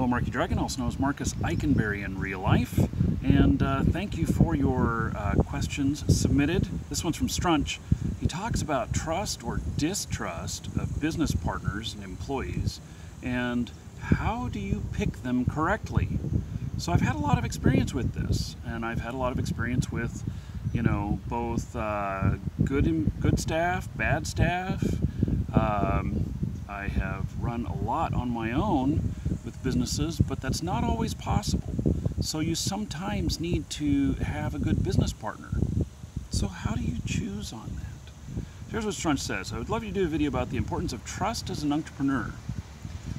Markeedragon, also known as Marcus Eikenberry in real life, and thank you for your questions submitted. This one's from Strunch. He talks about trust or distrust of business partners and employees, and how do you pick them correctly? So I've had a lot of experience with this, and I've had a lot of experience with, both good staff, bad staff. I have run a lot on my own with businesses, but that's not always possible. So you sometimes need to have a good business partner. So how do you choose on that? Here's what Strunch says. I would love you to do a video about the importance of trust as an entrepreneur.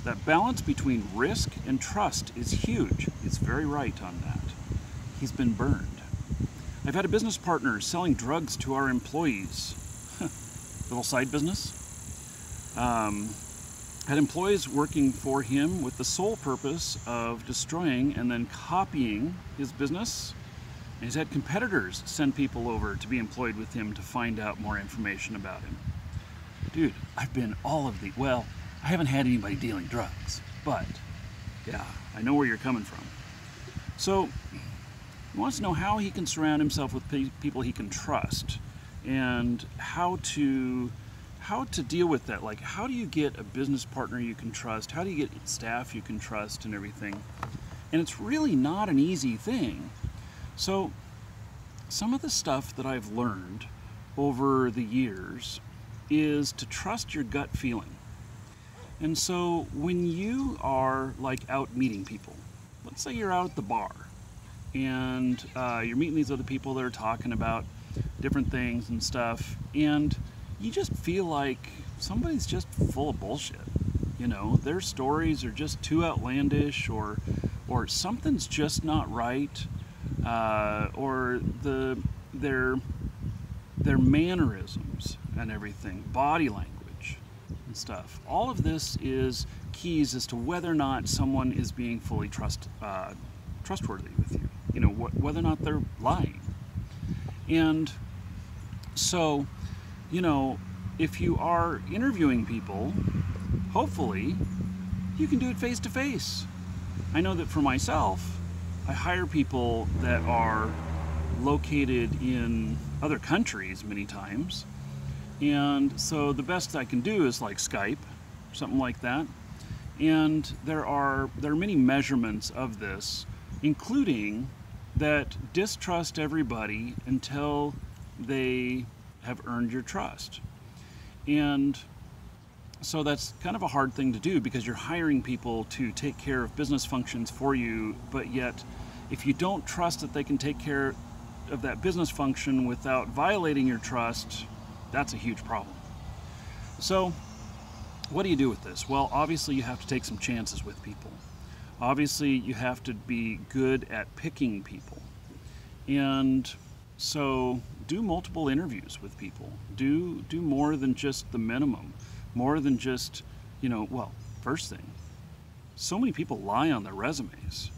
That balance between risk and trust is huge. He's very right on that. He's been burned. I've had a business partner selling drugs to our employees. Little side business. Had employees working for him with the sole purpose of destroying and then copying his business. And he's had competitors send people over to be employed with him to find out more information about him. Dude, I've been all of the, well, I haven't had anybody dealing drugs, but yeah, I know where you're coming from. So he wants to know how he can surround himself with people he can trust and how to deal with that. Like, how do you get a business partner you can trust? How do you get staff you can trust and everything? And it's really not an easy thing. So some of the stuff that I've learned over the years is to trust your gut feeling. And so when you are like out meeting people, let's say you're out at the bar and you're meeting these other people that are talking about different things and stuff, and you just feel like somebody's just full of bullshit. Their stories are just too outlandish, or something's just not right, or their mannerisms and everything, body language and stuff. All of this is keys as to whether or not someone is being fully trustworthy with you. Whether or not they're lying. And so, if you are interviewing people, hopefully you can do it face to face. I know that for myself, I hire people that are located in other countries many times. And so the best I can do is like Skype, something like that. And there are many measurements of this, including that distrust everybody until they have earned your trust. And so that's kind of a hard thing to do, because you're hiring people to take care of business functions for you, but yet if you don't trust that they can take care of that business function without violating your trust, that's a huge problem. So what do you do with this? Well, obviously you have to take some chances with people. Obviously you have to be good at picking people. And so do multiple interviews with people. Do more than just the minimum. More than just, well, first thing, so many people lie on their resumes.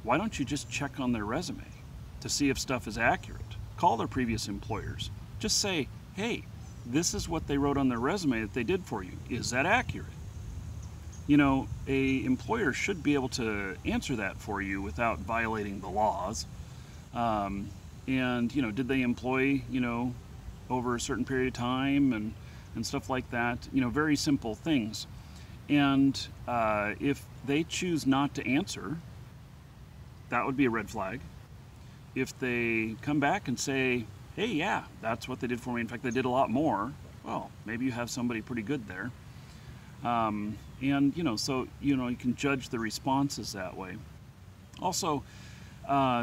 Why don't you just check on their resume to see if stuff is accurate? Call their previous employers. Just say, hey, this is what they wrote on their resume that they did for you. Is that accurate? A employer should be able to answer that for you without violating the laws. And, did they employ, over a certain period of time and stuff like that, very simple things. And if they choose not to answer, that would be a red flag. If they come back and say, hey, yeah, that's what they did for me, in fact, they did a lot more, well, maybe you have somebody pretty good there. So, you can judge the responses that way. Also,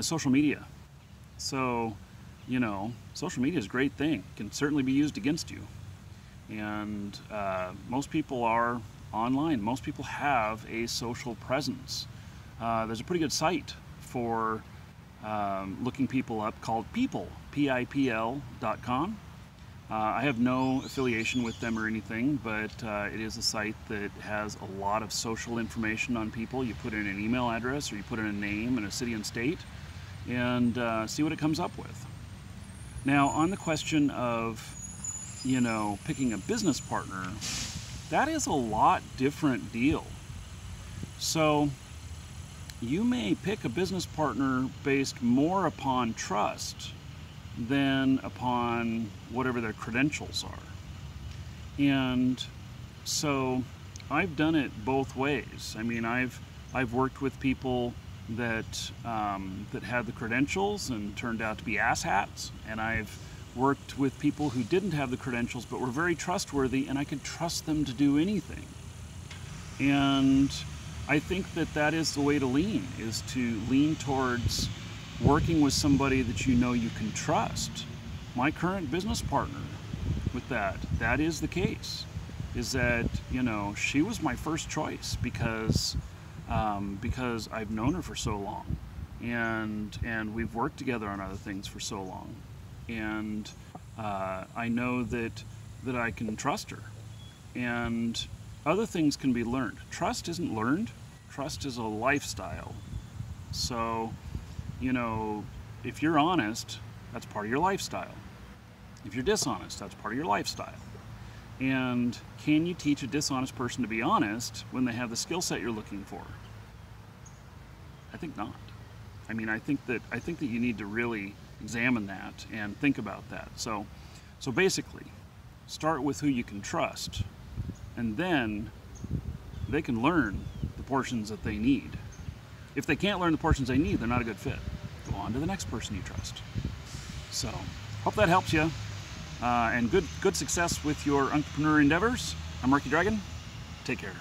social media. So, social media is a great thing. It can certainly be used against you. And most people are online. Most people have a social presence. There's a pretty good site for looking people up called People, PIPL.com. I have no affiliation with them or anything, but it is a site that has a lot of social information on people. You put in an email address, or you put in a name and a city and state, and see what it comes up with. Now, on the question of, picking a business partner, that is a lot different deal. So you may pick a business partner based more upon trust than upon whatever their credentials are. And so I've done it both ways. I mean, I've worked with people that that had the credentials and turned out to be asshats, and I've worked with people who didn't have the credentials but were very trustworthy, and I could trust them to do anything. And I think that that is the way to lean, is to lean towards working with somebody that you know you can trust. My current business partner with that is the case, is that, you know, she was my first choice because I've known her for so long, and we've worked together on other things for so long, and I know that I can trust her. And other things can be learned. Trust isn't learned. Trust is a lifestyle. So, you know, if you're honest, that's part of your lifestyle. If you're dishonest, that's part of your lifestyle. And can you teach a dishonest person to be honest when they have the skill set you're looking for? I think not. I mean, I think that you need to really examine that and think about that. So basically, start with who you can trust, and then they can learn the portions that they need. If they can't learn the portions they need, they're not a good fit. Go on to the next person you trust. So, hope that helps you, and good success with your entrepreneur endeavors. I'm Markeedragon. Take care.